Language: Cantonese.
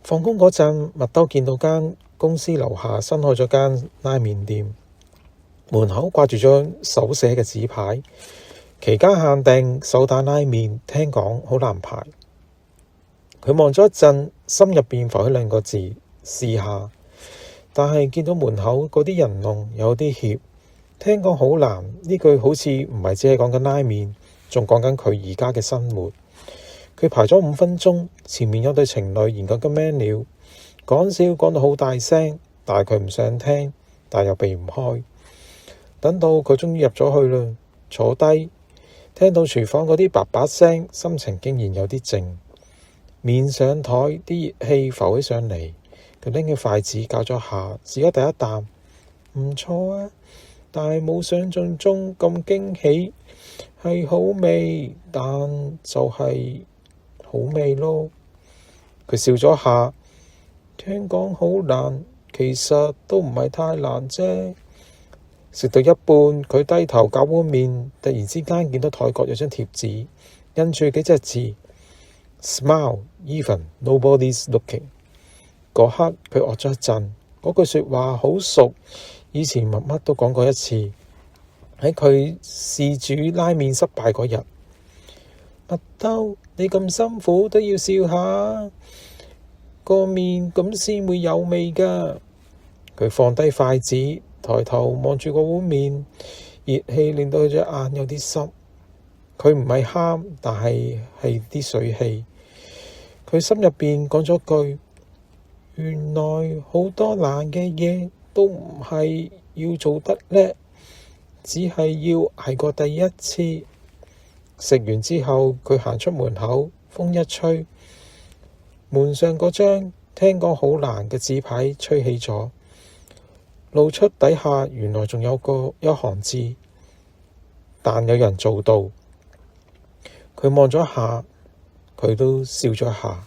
放工嗰陣，麥兜見到間公司樓下新開咗間拉麵店，門口掛住張手寫嘅紙牌，期間限定手打拉麵，聽講好難排。佢望咗一陣，心入邊浮起兩個字：試下。但係見到門口嗰啲人龍有啲怯，聽講好難，呢句好似唔係只係講緊拉麵，仲講緊佢而家嘅生活。佢排咗5分鐘，前面有對情侶研究緊 menu，講笑講到好大聲，但係佢唔想聽，但又避唔開。等到佢終於入咗去啦，坐低，聽到廚房嗰啲叭叭聲，心情竟然有啲靜。麵上台，啲熱氣浮起上嚟，佢拎起筷子攪咗下，試咗第一啖，唔錯啊，但係冇想象中咁驚喜，係好味，但就係好味咯。佢笑咗下，聽講好難，其實都唔係太難啫。食到一半，佢低頭攪碗麵，突然之間見到台角有張貼紙，印住幾隻字 Smile even nobody's looking。嗰刻佢愕咗一陣，嗰句說話好熟，以前乜乜都講過一次，喺佢試煮拉麵失敗嗰日。麥兜，你咁辛苦都要笑下，個麵咁先會有味㗎。佢放低筷子，抬頭望住個碗麵，熱氣令到佢隻眼有啲濕。佢唔係喊，但係啲水氣。佢心入邊講咗句：原來好多難嘅嘢都唔係要做得叻，只係要捱過第一次。食完之後，佢行出門口，風一吹，門上嗰張聽講好難嘅紙牌吹起咗，露出底下原來仲有一行字，但有人做到。佢望咗下，佢都笑咗一下。